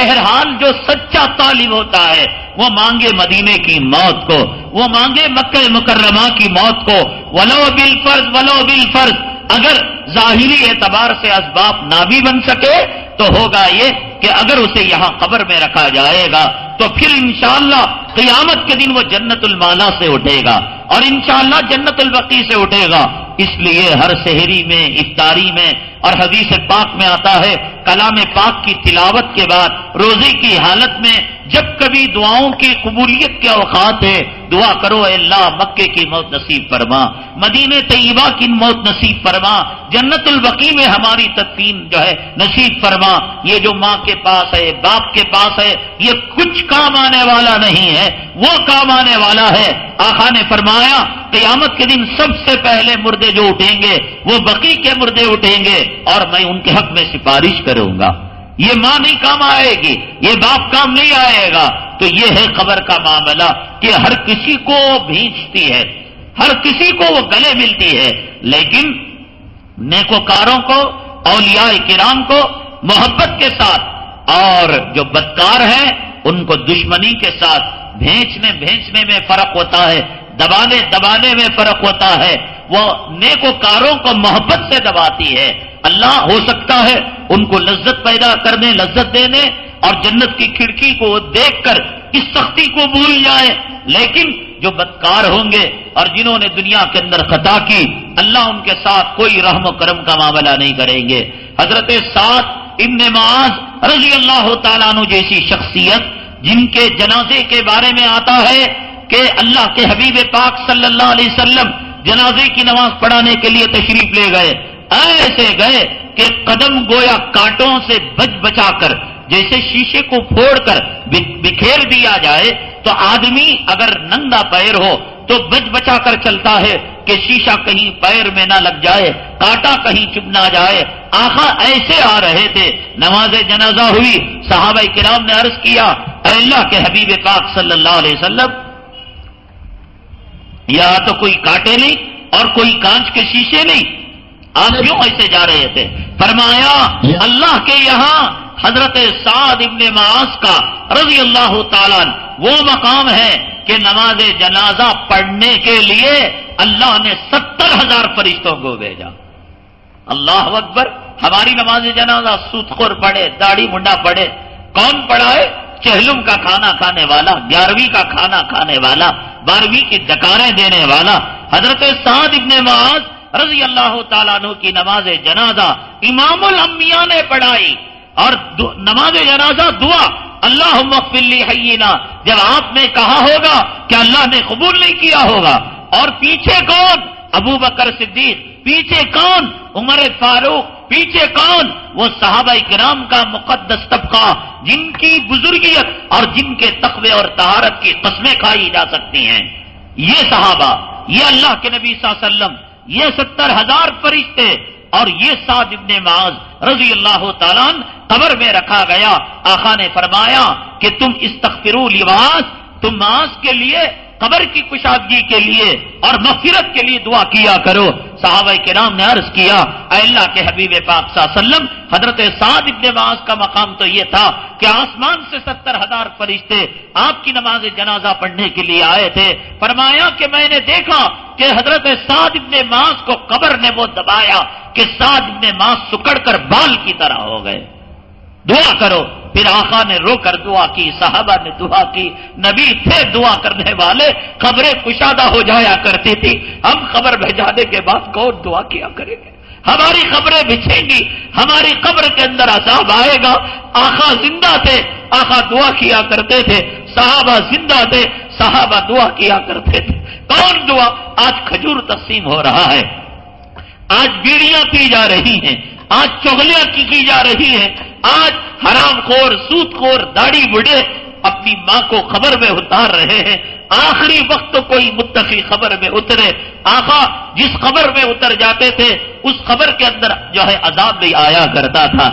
بہرحال جو سچا طالب ہوتا ہے وہ مانگے مدینے کی موت کو، وہ مانگے مکہ مکرمہ کی موت کو، ولو بالفرض اگر ظاہری اعتبار سے اسباب نہ بھی بن سکے تو ہوگا یہ کہ اگر اسے یہاں قبر میں رکھا جائے گا تو پھر انشاءاللہ قیامت کے دن وہ جنت المالا سے اٹھے گا اور انشاءاللہ جنت البقیع سے اٹھے گا۔ اس لیے ہر سحری میں، افطاری میں اور حدیث پاک میں آتا ہے کلام پاک کی تلاوت کے بعد روزے کی حالت میں جب کبھی دعاؤں کی قبولیت کے اوقات ہے دعا کرو اے اللہ مکے کی موت نصیب فرما، مدینہ طیبہ کی موت نصیب فرما، جنت البقیع میں ہماری تدفین جو ہے نصیب فرما۔ یہ جو ماں کے پاس ہے، باپ کے پاس ہے، یہ کچھ کام آنے والا نہیں ہے، وہ کام آنے والا ہے۔ آقا نے فرمایا قیامت کے دن سب سے پہلے مردے جو اٹھیں گے وہ بقیع کے مردے اٹھیں گے اور میں ان کے حق میں سفارش کروں گا۔ یہ ماں نہیں کام آئے گی، یہ باپ کام نہیں آئے گا۔ تو یہ ہے قبر کا معاملہ کہ ہر کسی کو بھینچتی ہے، ہر کسی کو وہ گلے ملتی ہے، لیکن نیکوکاروں کو، اولیاء کرام کو محبت کے ساتھ اور جو بدکار ہیں ان کو دشمنی کے ساتھ بھینچنے میں فرق ہوتا ہے، دبانے میں فرق ہوتا ہے۔ وہ نیکوکاروں کو محبت سے دباتی ہے، اللہ ہو سکتا ہے ان کو لذت پیدا کرنے، لذت دینے اور جنت کی کھڑکی کو دیکھ کر اس سختی کو بھول جائے، لیکن جو بدکار ہوں گے اور جنہوں نے دنیا کے اندر خطا کی اللہ ان کے ساتھ کوئی رحم و کرم کا معاملہ نہیں کریں گے۔ حضرت سعد ابن معاذ رضی اللہ تعالیٰ عنہ جیسی شخصیت جن کے جنازے کے بارے میں آتا ہے کہ اللہ کے حبیب پاک صلی اللہ علیہ وسلم جنازے کی نماز پڑھانے کے لیے تشریف لے گئے، ایسے گئے کہ قدم گویا کانٹوں سے بچا کر جیسے شیشے کو پھوڑ کر بکھیر دیا جائے تو آدمی اگر ننگا پیر ہو تو بچا کر چلتا ہے کہ شیشہ کہیں پیر میں نہ لگ جائے، کانٹا کہیں چبھ نہ جائے۔ آقا ایسے آ رہے تھے، نماز جنازہ ہوئی، صحابہ کرام نے عرض کیا اے اللہ کے حبیب پاک صلی اللہ علیہ وسلم یا تو کوئی کانٹے نہیں اور کوئی کانچ کے شیشے نہیں، آپ کیوں ایسے جا رہے تھے؟ فرمایا اللہ کے یہاں حضرت سعد ابن معاذ کا رضی اللہ تعالیٰ وہ مقام ہے کہ نماز جنازہ پڑھنے کے لیے اللہ نے 70,000 فرشتوں کو بھیجا۔ اللہ اکبر۔ ہماری نماز جنازہ سود خور پڑھے، داڑھی منڈا پڑھے، کون پڑھائے؟ چہلم کا کھانا کھانے والا، 11ویں کا کھانا کھانے والا، 12ویں کی ڈکاریں دینے والا۔ حضرت سعد ابن معاذ رضی اللہ تعالیٰ عنہ کی نماز جنازہ امام الانبیاء نے پڑھائی اور نماز جنازہ دعا اللہم اغفر لی حینا، جب آپ نے کہا ہوگا کہ اللہ نے قبول نہیں کیا ہوگا۔ اور پیچھے کون؟ ابو بکر صدیق، پیچھے کون؟ عمر فاروق، پیچھے کون؟ وہ صحابہ کرام کا مقدس طبقہ جن کی بزرگیت اور جن کے تقوی اور طہارت کی قسمیں کھائی جا سکتی ہیں۔ یہ صحابہ، یہ اللہ کے نبی صلی اللہ علیہ وسلم، یہ 70,000 فرشتے اور یہ سعد ابن معاذ رضی اللہ تعالیٰ عنہ قبر میں رکھا گیا۔ آقا نے فرمایا کہ تم استغفروا لمعاذ، تم معاذ کے لیے قبر کی کشادگی کے لیے اور مغفرت کے لیے دعا کیا کرو۔ صحابہ کرام نے عرض کیا اے اللہ کے حبیب پاک صلی اللہ علیہ وسلم، حضرت سعد ابن معاذ کا مقام تو یہ تھا کہ آسمان سے 70,000 فرشتے آپ کی نماز جنازہ پڑھنے کے لیے آئے تھے۔ فرمایا کہ میں نے دیکھا کہ حضرت سعد ابن معاذ کو قبر نے وہ دبایا کہ سعد ابن معاذ سکڑ کر بال کی طرح ہو گئے۔ دعا کرو۔ پھر آقا نے رو کر دعا کی، صحابہ نے دعا کی، نبی تھے دعا کرنے والے، قبریں کشادہ ہو جایا کرتی تھی۔ ہم قبر بھجانے کے بعد کون دعا کیا کریں گے؟ ہماری قبریں بچھیں گی، ہماری قبر کے اندر عذاب آئے گا۔ آقا زندہ تھے، آقا دعا کیا کرتے تھے، صحابہ زندہ تھے، صحابہ دعا کیا کرتے تھے۔ کون دعا؟ آج کھجور تقسیم ہو رہا ہے، آج بیڑیاں پی جا رہی ہیں، آج چغلیاں کی جا رہی ہیں، آج حرام خور، سود خور، داڑھی بڑھے اپنی ماں کو قبر میں اتار رہے ہیں۔ آخری وقت تو کوئی متقی قبر میں اترے۔ آقا جس قبر میں اتر جاتے تھے اس قبر کے اندر جو ہے عذاب نہیں آیا کرتا تھا۔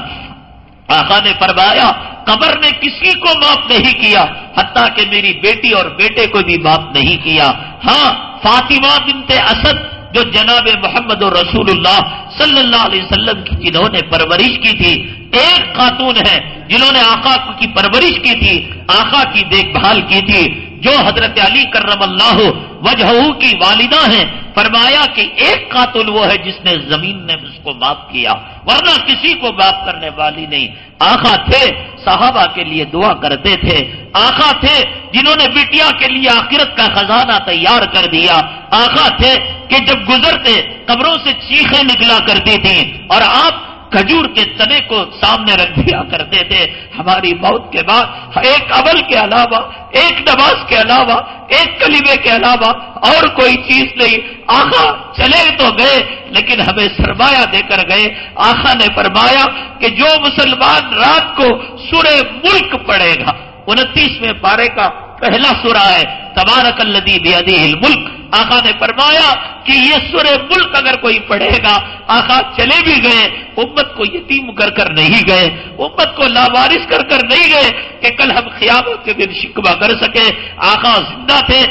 آقا نے فرمایا قبر نے کسی کو معاف نہیں کیا، حتیٰ کہ میری بیٹی اور بیٹے کو بھی معاف نہیں کیا۔ ہاں، فاطمہ بنت اسد جو جناب محمد رسول اللہ صلی اللہ علیہ وسلم کی جنہوں نے پرورش کی تھی، ایک خاتون ہے جنہوں نے آقا کی پرورش کی تھی، آقا کی دیکھ بھال کی تھی، جو حضرت علی کرم اللہ وجہہ کی والدہ ہیں۔ فرمایا کہ ایک خاتون وہ ہے جس نے زمین نے اس کو معاف کیا، ورنہ کسی کو معاف کرنے والی نہیں۔ آقا تھے صحابہ کے لیے دعا کرتے تھے، آقا تھے جنہوں نے بٹیا کے لیے آخرت کا خزانہ تیار کر دیا، آقا تھے کہ جب گزرتے قبروں سے چیخیں نکلا کرتی تھیں اور آپ کھجور کے تنے کو سامنے رکھ دیا کرتے تھے۔ ہماری موت کے بعد ایک عمل کے علاوہ، ایک نماز کے علاوہ، ایک کلمے کے علاوہ اور کوئی چیز نہیں۔ آقا چلے تو گئے لیکن ہمیں سرمایہ دے کر گئے۔ آقا نے فرمایا کہ جو مسلمان رات کو سورہ ملک پڑھے گا، 29ویں پارے کا پہلا سورہ ہے تبارک الذی بیدہ الملک، آقا نے فرمایا کہ یہ سورہ ملک اگر کوئی پڑھے گا، آقا چلے بھی گئے، امت کو یتیم کر کر نہیں گئے، امت کو لاوارث کر کر نہیں گئے کہ کل ہم قیامت کے دن شکوہ کر سکے۔ آقا زندہ تھے،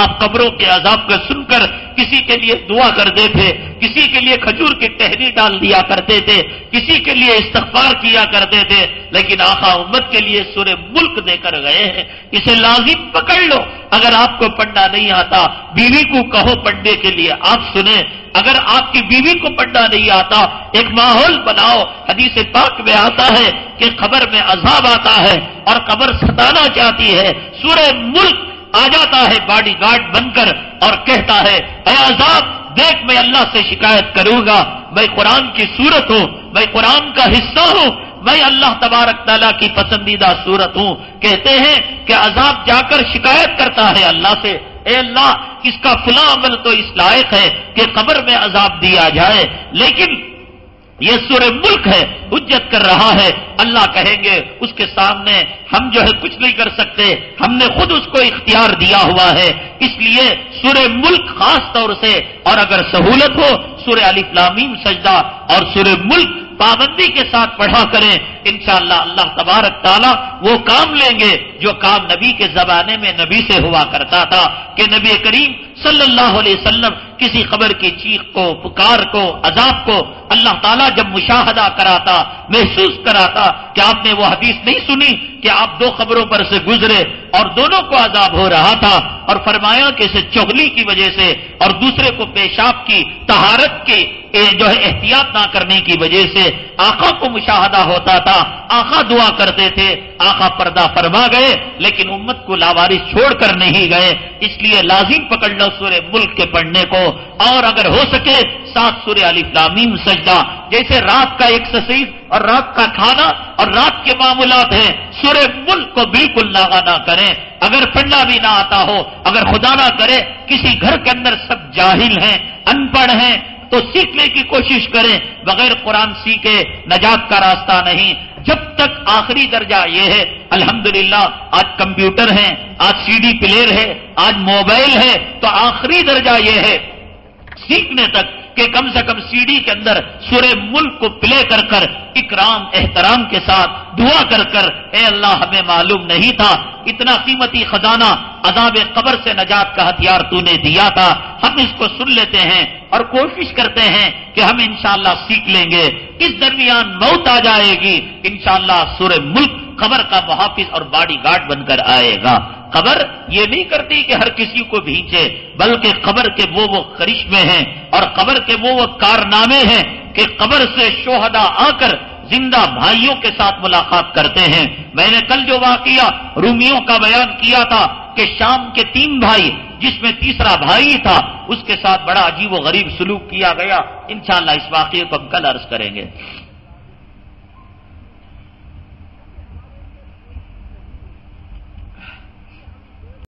آپ قبروں کے عذاب کو سن کر کسی کے لیے دعا کرتے تھے، کسی کے لیے کھجور کی ٹہنی ڈال دیا کرتے تھے، کسی کے لیے استغفار کیا کرتے تھے، لیکن آقا امت کے لیے سورہ ملک دے کر گئے ہیں۔ اسے لازم پکڑ لو۔ اگر آپ کو پڑھنا نہیں آتا، بیوی کو کہو پڑھنے کے لیے، آپ سنیں۔ اگر آپ کی بیوی کو پڑھنا نہیں آتا، ایک ماحول بناؤ۔ حدیث پاک میں آتا ہے کہ قبر میں عذاب آتا ہے اور قبر ستانا چاہتی ہے، سورہ ملک آ جاتا ہے باڈی گارڈ بن کر اور کہتا ہے اے عذاب دیکھ میں اللہ سے شکایت کروں گا، میں قرآن کی سورت ہوں، میں قرآن کا حصہ ہوں، میں اللہ تبارک تعالیٰ کی پسندیدہ سورت ہوں۔ کہتے ہیں کہ عذاب جا کر شکایت کرتا ہے اللہ سے، اے اللہ اس کا فلاں عمل تو اس لائق ہے کہ قبر میں عذاب دیا جائے، لیکن یہ سورہ ملک ہے، حجت کر رہا ہے۔ اللہ کہیں گے اس کے سامنے ہم جو ہے کچھ نہیں کر سکتے، ہم نے خود اس کو اختیار دیا ہوا ہے، اس لیے سورہ ملک خاص طور سے، اور اگر سہولت ہو سورہ الف لام میم سجدہ اور سورہ ملک پابندی کے ساتھ پڑھا کریں، انشاءاللہ اللہ تبارک تعالیٰ وہ کام لیں گے جو کام نبی کے زمانے میں نبی سے ہوا کرتا تھا کہ نبی کریم صلی اللہ علیہ وسلم کسی خبر کی چیخ کو، پکار کو، عذاب کو اللہ تعالیٰ جب مشاہدہ کراتا، محسوس کراتا، کہ آپ نے وہ حدیث نہیں سنی کہ آپ دو خبروں پر سے گزرے اور دونوں کو عذاب ہو رہا تھا، اور فرمایا کہ اسے چغلی کی وجہ سے اور دوسرے کو پیشاب کی طہارت کی جو ہے احتیاط نہ کرنے کی وجہ سے آقا کو مشاہدہ ہوتا تھا، آقا دعا کرتے تھے، آقا پردہ فرما گئے لیکن امت کو لاوارث چھوڑ کر نہیں گئے۔ اس لیے لازم پکڑ لو سورہ ملک کے پڑھنے کو، اور اگر ہو سکے ساتھ سورہ الف لام میم سجدہ، جیسے رات کا ایکسرسائز اور رات کا کھانا اور رات کے معاملات ہیں، سورہ ملک کو بالکل لاغا نہ کریں۔ اگر پڑھنا بھی نہ آتا ہو، اگر خدا نہ کرے کسی گھر کے اندر سب جاہل ہیں، ان پڑھ ہیں، تو سیکھنے کی کوشش کریں، بغیر قرآن سیکھے نجات کا راستہ نہیں۔ جب تک آخری درجہ یہ ہے، الحمدللہ آج کمپیوٹر ہے، آج سی ڈی پلیئر ہے، آج موبائل ہے، تو آخری درجہ یہ ہے سیکھنے تک کہ کم سے کم سی ڈی کے اندر سورہ ملک کو پلے کر کر اکرام احترام کے ساتھ دعا کر کر اے اللہ ہمیں معلوم نہیں تھا اتنا قیمتی خزانہ عذاب قبر سے نجات کا ہتھیار تو نے دیا تھا، ہم اس کو سن لیتے ہیں اور کوشش کرتے ہیں کہ ہم انشاءاللہ سیکھ لیں گے۔ اس درمیان موت آ جائے گی، انشاءاللہ سورہ ملک قبر کا محافظ اور باڈی گارڈ بن کر آئے گا۔ قبر یہ نہیں کرتی کہ ہر کسی کو بھینچے، بلکہ قبر کے وہ کرشمے ہیں اور قبر کے وہ کارنامے ہیں کہ قبر سے شہداء آ کر زندہ بھائیوں کے ساتھ ملاقات کرتے ہیں۔ میں نے کل جو واقعہ رومیوں کا بیان کیا تھا کہ شام کے 3 بھائی جس میں تیسرا بھائی تھا اس کے ساتھ بڑا عجیب و غریب سلوک کیا گیا، انشاءاللہ اس واقعے کو ہم کل عرض کریں گے۔